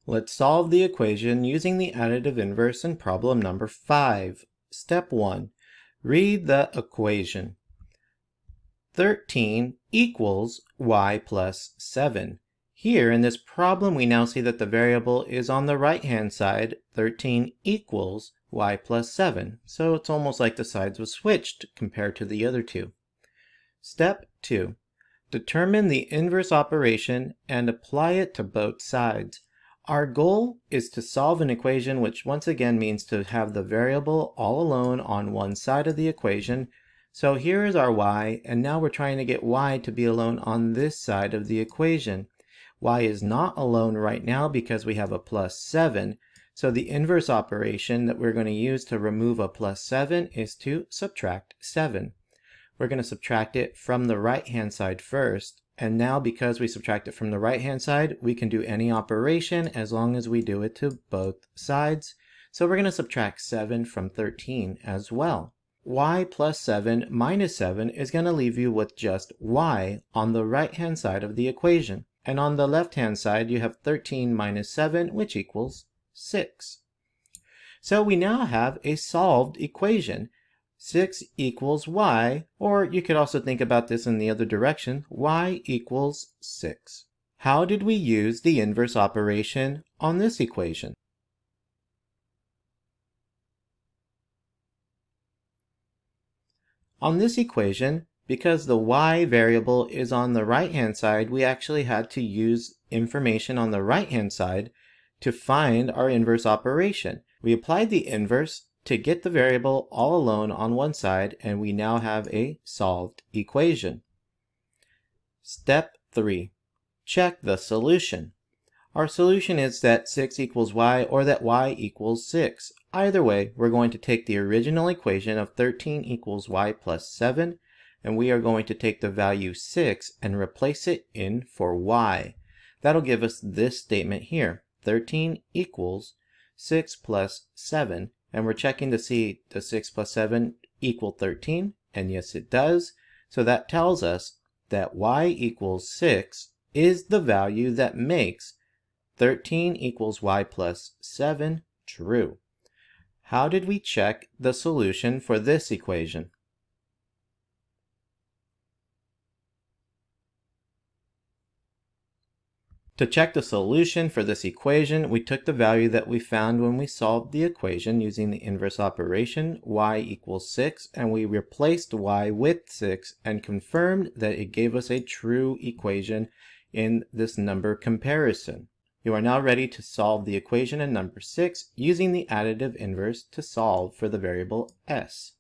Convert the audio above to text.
Let's solve the equation using the additive inverse in problem number 5. Step 1. Read the equation. 13 equals y plus 7. Here in this problem we now see that the variable is on the right hand side. 13 equals y plus 7. So it's almost like the sides were switched compared to the other two. Step 2. Determine the inverse operation and apply it to both sides. Our goal is to solve an equation, which once again means to have the variable all alone on one side of the equation. So here is our y, and now we're trying to get y to be alone on this side of the equation. Y is not alone right now because we have a plus 7. So the inverse operation that we're going to use to remove a plus 7 is to subtract 7. We're going to subtract it from the right hand side first. And now because we subtract it from the right hand side, we can do any operation as long as we do it to both sides. So we're going to subtract 7 from 13 as well. Y plus 7 minus 7 is going to leave you with just y on the right hand side of the equation. And on the left hand side you have 13 minus 7, which equals 6. So we now have a solved equation. 6 equals y, or you could also think about this in the other direction, y equals 6. How did we use the inverse operation on this equation? On this equation, because the y variable is on the right hand side, we actually had to use information on the right hand side to find our inverse operation. We applied the inverse to get the variable all alone on one side, and we now have a solved equation. Step 3. Check the solution. Our solution is that 6 equals y or that y equals 6. Either way, we're going to take the original equation of 13 equals y plus 7, and we are going to take the value 6 and replace it in for y. That'll give us this statement here. 13 equals 6 plus 7. And we're checking to see does 6 plus 7 equal 13? And yes, it does. So that tells us that y equals 6 is the value that makes 13 equals y plus 7 true. How did we check the solution for this equation? To check the solution for this equation, we took the value that we found when we solved the equation using the inverse operation, y equals 6, and we replaced y with 6 and confirmed that it gave us a true equation in this number comparison. You are now ready to solve the equation in number 6 using the additive inverse to solve for the variable s.